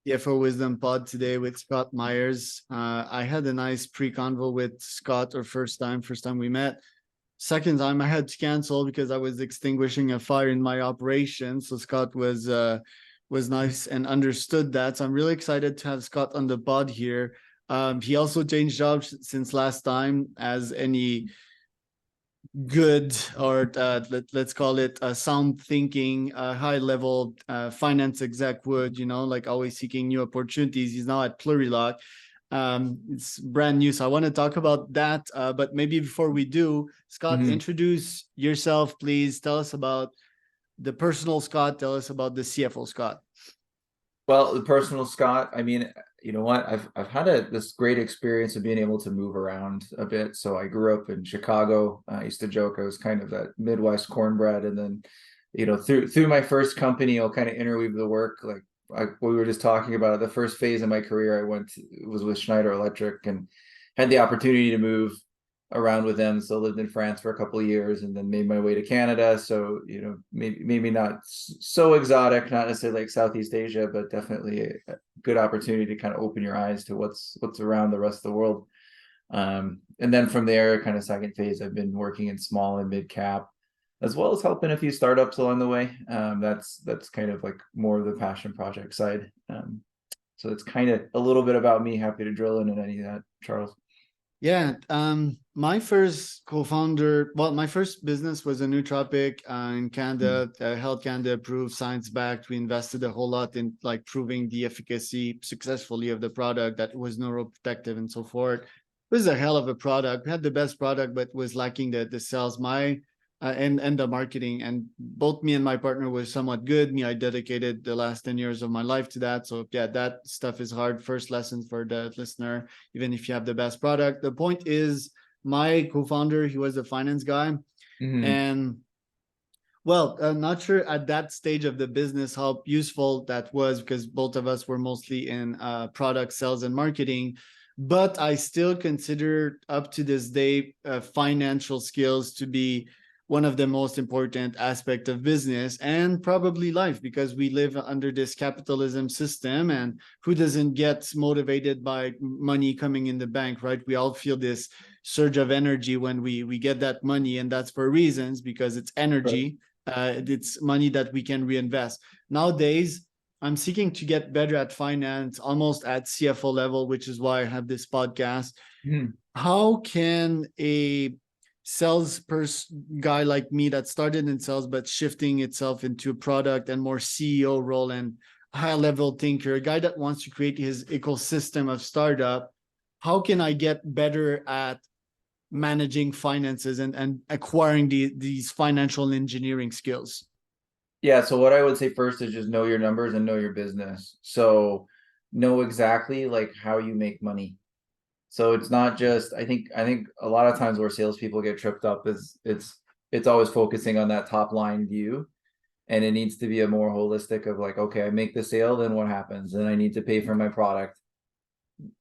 CFO Wisdom Pod today with Scott Meyers. I had a nice pre-convo with Scott, or first time we met. Second time I had to cancel because I was extinguishing a fire in my operation. So Scott was nice and understood that. So I'm really excited to have Scott on the pod here. He also changed jobs since last time, as any good, or let's call it sound thinking, high level finance exec would, like always seeking new opportunities. He's now at Plurilock. It's brand new, so I want to talk about that, but maybe before we do, Scott, introduce yourself, please. Tell us about the personal Scott, tell us about the CFO Scott. Well, the personal Scott, I mean, you know what? I've had this great experience of being able to move around a bit. So I grew up in Chicago. I used to joke I was kind of that Midwest cornbread, and then, through my first company, I'll kind of interweave the work. Like we were just talking about it, the first phase of my career was with Schneider Electric, and had the opportunity to move around with them. So lived in France for a couple of years, and then made my way to Canada. So, maybe not so exotic, not necessarily like Southeast Asia, but definitely a good opportunity to kind of open your eyes to what's around the rest of the world. And then from there, kind of second phase, I've been working in small and mid cap, as well as helping a few startups along the way. That's kind of like more of the passion project side. So it's kind of a little bit about me. Happy to drill in on any of that, Charles. Yeah, my first my first business was a nootropic in Canada, Health Canada approved, science backed. We invested a whole lot in like proving the efficacy successfully of the product, that it was neuroprotective and so forth. It was a hell of a product. We had the best product, but was lacking the sales, and the marketing. And both me and my partner were somewhat good. I dedicated the last 10 years of my life to that. So yeah, that stuff is hard. First lesson for the listener, even if you have the best product. The point is, my co-founder, he was a finance guy. And well, I'm not sure at that stage of the business how useful that was, because both of us were mostly in product sales and marketing. But I still consider up to this day financial skills to be one of the most important aspects of business and probably life, because we live under this capitalism system, and who doesn't get motivated by money coming in the bank, right? We all feel this surge of energy when we get that money, and that's for reasons, because it's energy. Right. It's money that we can reinvest. Nowadays, I'm seeking to get better at finance, almost at CFO level, which is why I have this podcast. How can a salesperson guy like me that started in sales but shifting itself into a product and more CEO role and high level thinker, a guy that wants to create his ecosystem of startup, how can I get better at managing finances and acquiring these financial engineering skills? Yeah, so what I would say first is just know your numbers and know your business. So know exactly like how you make money. So it's not just, I think a lot of times where salespeople get tripped up is it's always focusing on that top line view, and it needs to be a more holistic of like, okay, I make the sale, then what happens? Then I need to pay for my product.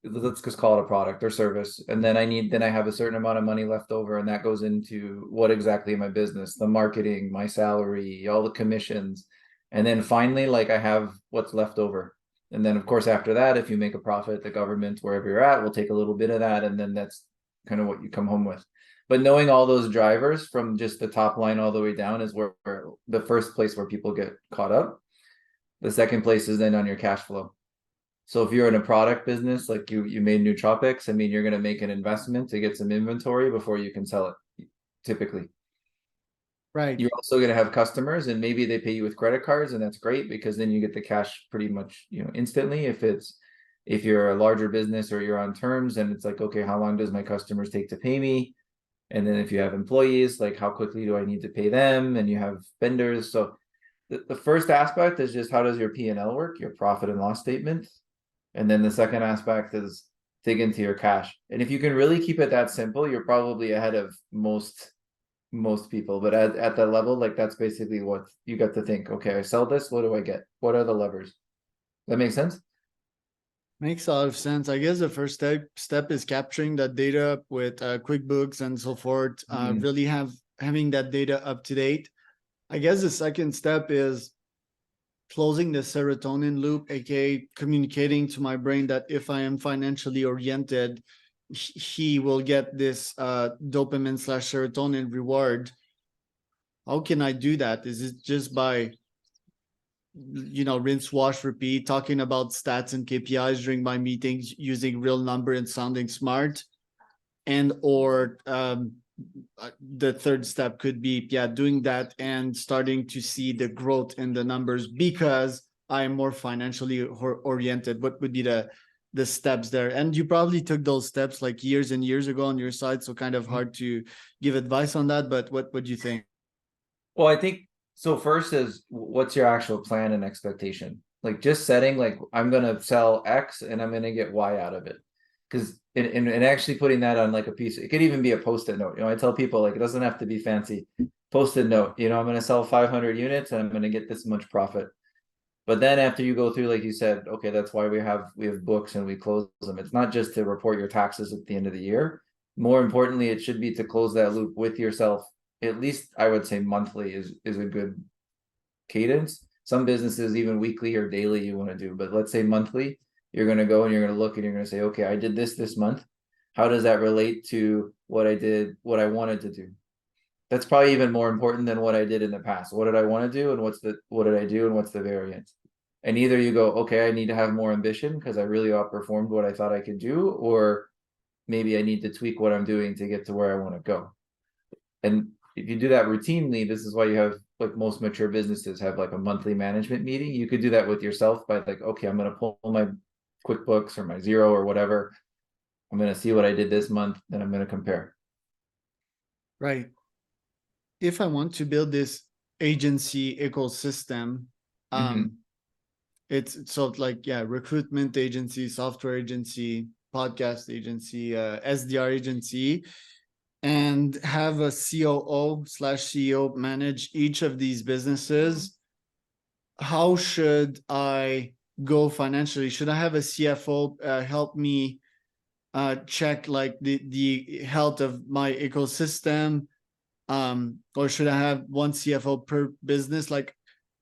Let's just call it a product or service, and then I have a certain amount of money left over, and that goes into what exactly my business, the marketing, my salary, all the commissions, and then finally, like, I have what's left over. And then, of course, after that, if you make a profit, the government, wherever you're at, will take a little bit of that. And then that's kind of what you come home with. But knowing all those drivers from just the top line all the way down is where the first place where people get caught up. The second place is then on your cash flow. So if you're in a product business, like you made nootropics, I mean, you're going to make an investment to get some inventory before you can sell it, typically. Right. You're also going to have customers, and maybe they pay you with credit cards, and that's great because then you get the cash pretty much, instantly. If you're a larger business or you're on terms, and it's like, okay, how long does my customers take to pay me? And then if you have employees, like how quickly do I need to pay them? And you have vendors. So the first aspect is just how does your P&L work, your profit and loss statement? And then the second aspect is dig into your cash. And if you can really keep it that simple, you're probably ahead of most people. But at that level, like, that's basically what you got to think. Okay, I sell this, what do I get? What are the levers? That makes sense? Makes a lot of sense. I guess the first step is capturing that data with QuickBooks and so forth. Really having that data up to date. I guess the second step is closing the serotonin loop, aka communicating to my brain that if I am financially oriented, he will get this dopamine slash serotonin reward. How can I do that? Is it just by, rinse, wash, repeat, talking about stats and KPIs during my meetings, using real number and sounding smart? And or the third step could be, yeah, doing that and starting to see the growth in the numbers because I am more financially oriented. What would be the steps there? And you probably took those steps like years and years ago on your side, so kind of hard to give advice on that, but what would you think? Well, I think so. First is what's your actual plan and expectation? Like just setting like I'm gonna sell X and I'm gonna get Y out of it. Because and actually putting that on like a piece, it could even be a post-it note. I tell people like it doesn't have to be fancy. Post-it note, I'm gonna sell 500 units and I'm gonna get this much profit. But then after you go through, like you said, okay, that's why we have books and we close them. It's not just to report your taxes at the end of the year. More importantly, it should be to close that loop with yourself. At least I would say monthly is a good cadence. Some businesses even weekly or daily you want to do, but let's say monthly, you're going to go and you're going to look and you're going to say, okay, I did this month. How does that relate to what I did, what I wanted to do? That's probably even more important than what I did in the past. What did I want to do and what did I do and what's the variance? And either you go, okay, I need to have more ambition because I really outperformed what I thought I could do, or maybe I need to tweak what I'm doing to get to where I want to go. And if you do that routinely, this is why you have like most mature businesses have like a monthly management meeting. You could do that with yourself by like, okay, I'm going to pull my QuickBooks or my Xero or whatever. I'm going to see what I did this month, then I'm going to compare. Right. If I want to build this agency ecosystem, it's sort of like, yeah, recruitment agency, software agency, podcast agency, SDR agency, and have a COO slash CEO manage each of these businesses. How should I go financially? Should I have a CFO help me check like the health of my ecosystem? Or should I have one CFO per business? Like,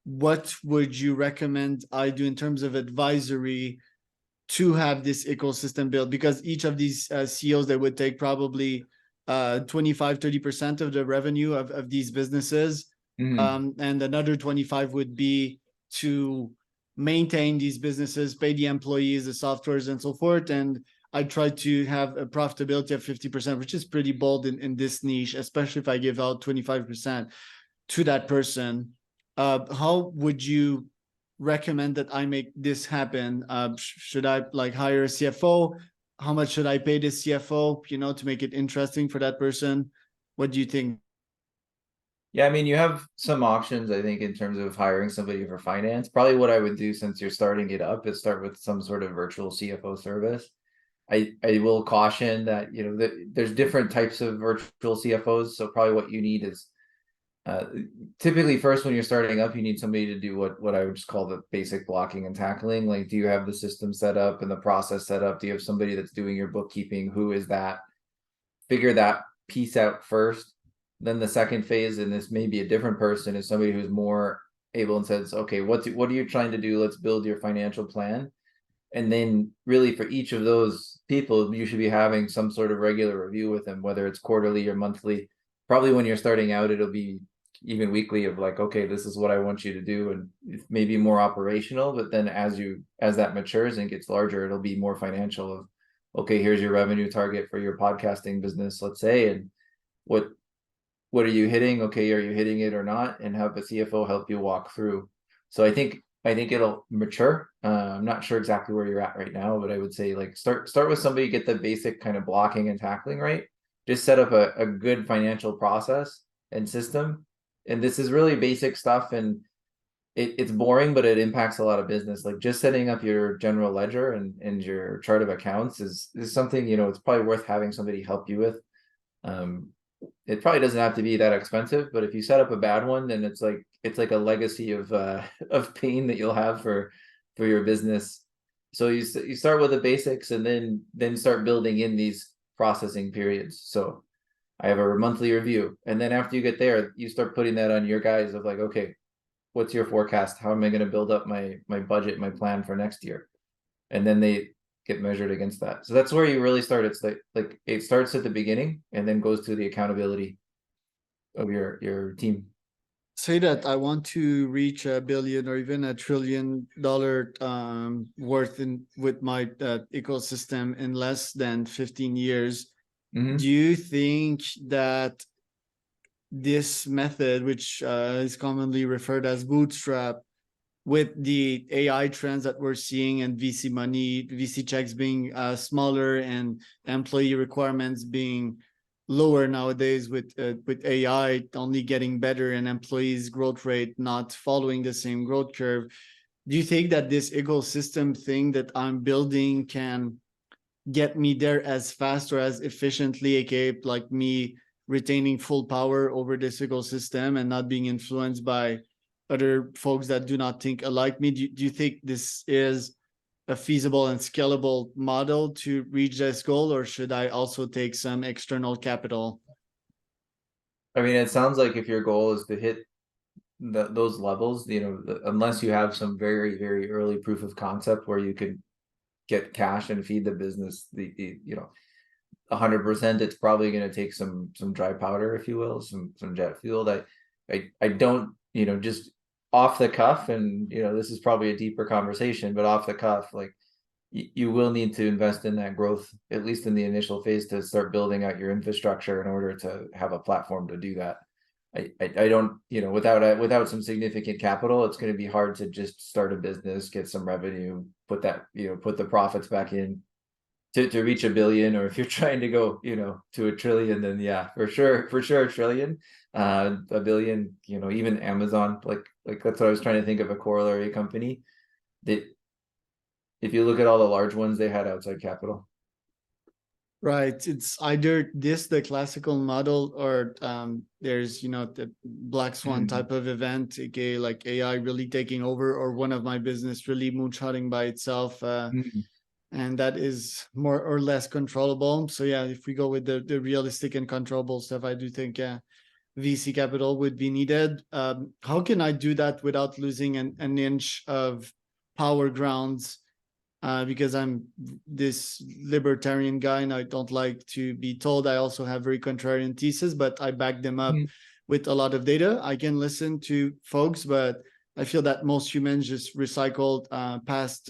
what would you recommend I do in terms of advisory to have this ecosystem built? Because each of these CEOs, they would take probably 25-30% of the revenue of these businesses. And another 25 would be to maintain these businesses, pay the employees, the softwares, and so forth. And I try to have a profitability of 50%, which is pretty bold in this niche, especially if I give out 25% to that person. How would you recommend that I make this happen? Should I like hire a CFO? How much should I pay this CFO, to make it interesting for that person? What do you think? Yeah, I mean, you have some options, I think, in terms of hiring somebody for finance. Probably what I would do since you're starting it up is start with some sort of virtual CFO service. I will caution that, there's different types of virtual CFOs. So probably what you need is typically first when you're starting up, you need somebody to do what I would just call the basic blocking and tackling. Like, do you have the system set up and the process set up? Do you have somebody that's doing your bookkeeping? Who is that? Figure that piece out first. Then the second phase, and this may be a different person, is somebody who's more able and says, okay, what are you trying to do? Let's build your financial plan. And then really for each of those people, you should be having some sort of regular review with them, whether it's quarterly or monthly. Probably when you're starting out, it'll be even weekly of like, okay, this is what I want you to do. And it may be more operational, but then as that matures and gets larger, it'll be more financial of, okay, here's your revenue target for your podcasting business, let's say, and what are you hitting? Okay, are you hitting it or not? And have a CFO help you walk through. So I think it'll mature. I'm not sure exactly where you're at right now, but I would say like start with somebody, get the basic kind of blocking and tackling right. Just set up a good financial process and system. And this is really basic stuff, and it's boring, but it impacts a lot of business. Like just setting up your general ledger and your chart of accounts is something, it's probably worth having somebody help you with. It probably doesn't have to be that expensive, but if you set up a bad one, then it's like a legacy of pain that you'll have for your business. So you start with the basics and then start building in these processing periods. So I have a monthly review, and then after you get there, you start putting that on your guys of like, okay, what's your forecast? How am I going to build up my budget, my plan for next year? And then they get measured against that. So that's where you really start. It's like it starts at the beginning and then goes to the accountability of your team. Say that I want to reach a billion or even $1 trillion worth in with my ecosystem in less than 15 years. Mhm. Do you think that this method, which is commonly referred as bootstrap, with the AI trends that we're seeing and VC money, VC checks being smaller and employee requirements being lower nowadays with AI only getting better and employees growth rate not following the same growth curve. Do you think that this ecosystem thing that I'm building can get me there as fast or as efficiently, aka like me retaining full power over this ecosystem and not being influenced by other folks that do not think alike me? Do you think this is a feasible and scalable model to reach this goal, or should I also take some external capital? I mean, it sounds like if your goal is to hit those levels, unless you have some very, very early proof of concept where you could get cash and feed the business, 100%, it's probably going to take some dry powder, if you will, some jet fuel. I don't, just off the cuff, and this is probably a deeper conversation, but off the cuff, like you will need to invest in that growth, at least in the initial phase, to start building out your infrastructure in order to have a platform to do that. I don't, without some significant capital, it's going to be hard to just start a business, get some revenue, put the profits back in to reach a billion. Or if you're trying to go, to a trillion, then yeah, for sure a trillion, a billion, even Amazon, like that's what I was trying to think of, a corollary company that, if you look at all the large ones, they had outside capital. Right. It's either this, the classical model, or there's, the black swan type of event, aka like AI really taking over, or one of my business really moonshotting by itself. And that is more or less controllable. So yeah, if we go with the realistic and controllable stuff, I do think, yeah, VC capital would be needed. How can I do that without losing an inch of power grounds? Because I'm this libertarian guy and I don't like to be told. I also have very contrarian thesis, but I back them up with a lot of data. I can listen to folks, but I feel that most humans just recycle past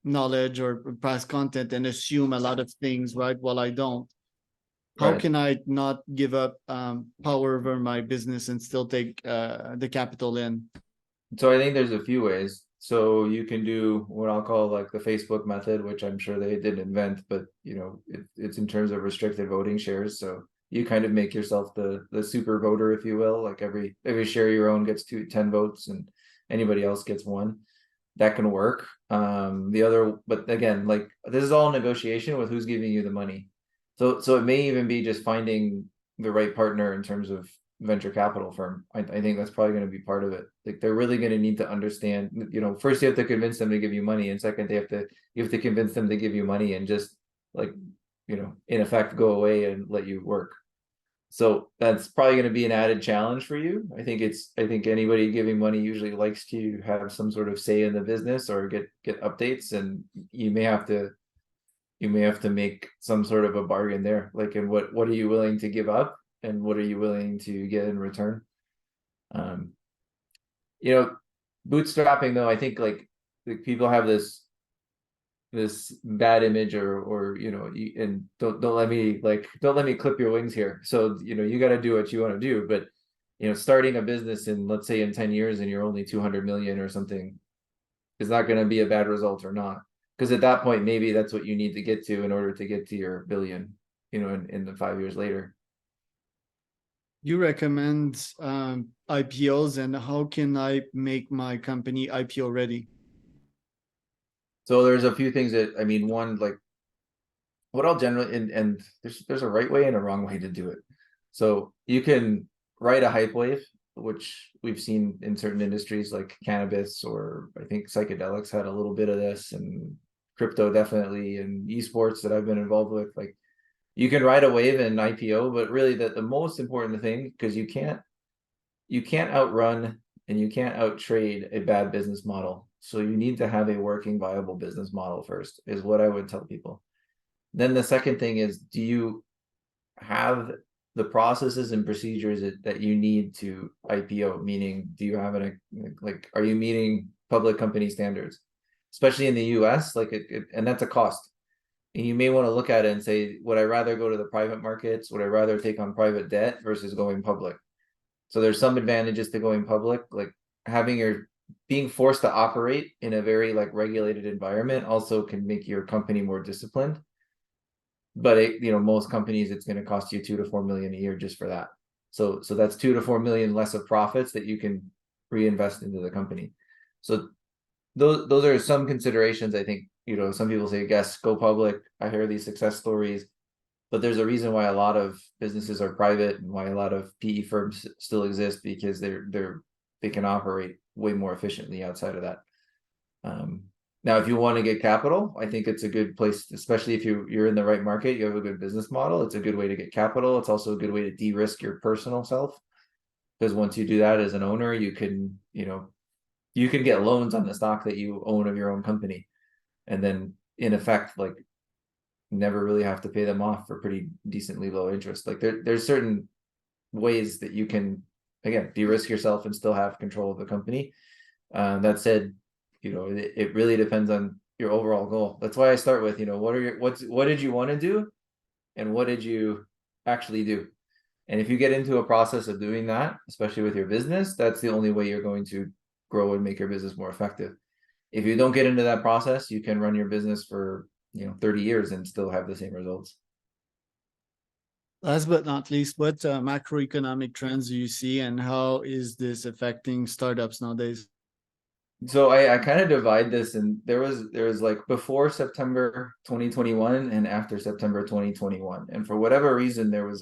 knowledge or past content and assume a lot of things, right? While I don't. How Right. can I not give up power over my business and still take the capital in? So I think there's a few ways. So you can do what I'll call like the Facebook method, which I'm sure they didn't invent, but it's in terms of restricted voting shares. So you kind of make yourself the super voter, if you will. Like every share you own gets 10 votes, and anybody else gets one. That can work. But again, like this is all negotiation with who's giving you the money. So it may even be just finding the right partner in terms of venture capital firm. I think that's probably going to be part of it. Like they're really going to need to understand, first you have to convince them to give you money, and second you have to convince them to give you money and just like, in effect go away and let you work. So that's probably going to be an added challenge for you. I think anybody giving money usually likes to have some sort of say in the business or get updates, and you may have to make some sort of a bargain there. Like, and what are you willing to give up, and what are you willing to get in return? Um, you know, bootstrapping though, I think like people have this bad image, or and don't let me clip your wings here. So you got to do what you want to do, but starting a business in, let's say, in 10 years and you're only 200 million or something is not going to be a bad result or not, because at that point maybe that's what you need to get to in order to get to your billion, in the 5 years later. You recommend IPOs, and how can I make my company IPO ready? So there's a few things that, I mean, one, like what I'll generally, and there's a right way and a wrong way to do it. So you can ride a hype wave, which we've seen in certain industries like cannabis, or I think psychedelics had a little bit of this, and crypto definitely, and esports that I've been involved with. Like you can ride a wave in IPO, but really the most important thing, because you can't outrun and you can't outtrade a bad business model. So you need to have a working, viable business model first, is what I would tell people. Then the second thing is, do you have the processes and procedures that you need to IPO? Meaning, do you have like, are you meeting public company standards? Especially in the US, like and that's a cost. And you may want to look at it and say, would I rather go to the private markets? Would I rather take on private debt versus going public? So there's some advantages to going public, like being forced to operate in a very like regulated environment also can make your company more disciplined. But most companies, it's going to cost you 2 to 4 million a year just for that. So that's 2 to 4 million less of profits that you can reinvest into the company. So those are some considerations. I think, some people say, yes, go public. I hear these success stories, but there's a reason why a lot of businesses are private and why a lot of PE firms still exist, because they can operate way more efficiently outside of that. Now, if you want to get capital, I think it's a good place, especially if you're in the right market, you have a good business model. It's a good way to get capital. It's also a good way to de-risk your personal self, because once you do that as an owner, you can get loans on the stock that you own of your own company, and then in effect, like, never really have to pay them off for pretty decently low interest. Like there's certain ways that you can, again, de-risk yourself and still have control of the company. That said, it really depends on your overall goal. That's why I start with, what did you want to do and what did you actually do? And if you get into a process of doing that, especially with your business, that's the only way you're going to grow and make your business more effective. If you don't get into that process, you can run your business for 30 years and still have the same results. Last but not least, what macroeconomic trends do you see, and how is this affecting startups nowadays? So I kind of divide this, and there was like before September 2021 and after September 2021. And for whatever reason, there was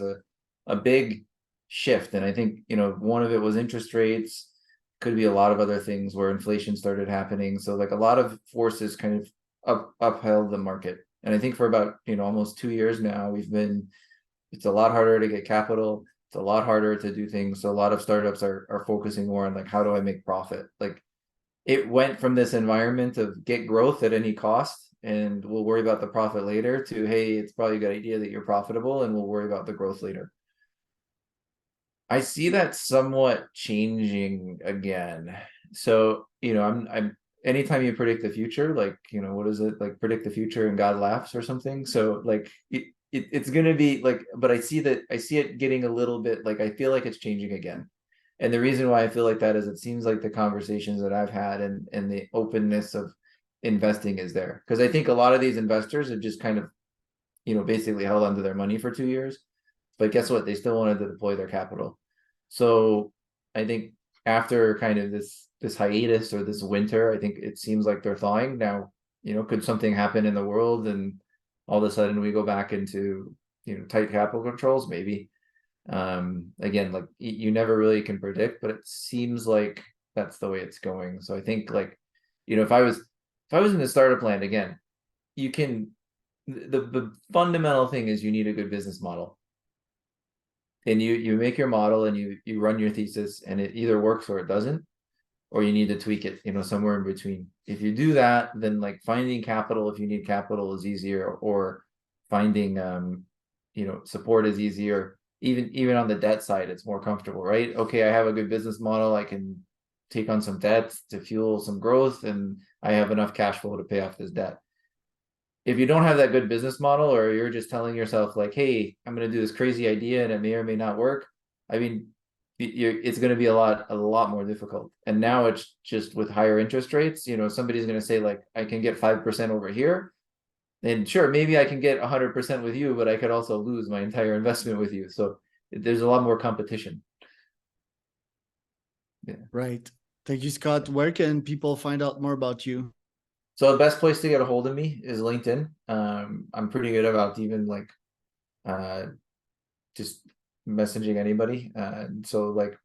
a big shift. And I think, one of it was interest rates, could be a lot of other things where inflation started happening. So like a lot of forces kind of upheld the market. And I think for about, almost 2 years now, it's a lot harder to get capital. It's a lot harder to do things. So a lot of startups are focusing more on like, how do I make profit? Like, it went from this environment of get growth at any cost and we'll worry about the profit later, to, hey, it's probably a good idea that you're profitable and we'll worry about the growth later. I see that somewhat changing again. So, I'm anytime you predict the future, like, what is it, like, predict the future and God laughs or something. So like it's gonna be like, but I see it getting a little bit, like, I feel like it's changing again. And the reason why I feel like that is, it seems like the conversations that I've had and the openness of investing is there. Because I think a lot of these investors have just kind of, basically held onto their money for 2 years. But guess what? They still wanted to deploy their capital. So I think after kind of this hiatus or this winter, I think it seems like they're thawing now. Could something happen in the world and all of a sudden we go back into tight capital controls? Maybe. Again, like, you never really can predict, but it seems like that's the way it's going. So I think, like, if I was in the startup land again, you can, the fundamental thing is you need a good business model. And you make your model and you run your thesis, and it either works or it doesn't, or you need to tweak it, somewhere in between. If you do that, then like finding capital, if you need capital, is easier, or finding support is easier. Even on the debt side, it's more comfortable, right? Okay, I have a good business model, I can take on some debt to fuel some growth, and I have enough cash flow to pay off this debt. If you don't have that good business model, or you're just telling yourself like, hey, I'm going to do this crazy idea and it may or may not work, I mean, it's going to be a lot more difficult. And now it's just with higher interest rates, somebody's going to say like, I can get 5% over here. And sure, maybe I can get 100% with you, but I could also lose my entire investment with you. So there's a lot more competition. Yeah. Right. Thank you, Scott. Where can people find out more about you? So the best place to get a hold of me is LinkedIn. I'm pretty good about even like just messaging anybody. So like,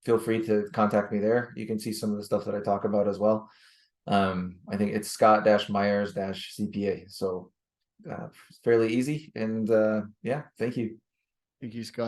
feel free to contact me there. You can see some of the stuff that I talk about as well. I think it's Scott-Meyers-CPA. So fairly easy. And yeah, thank you. Thank you, Scott.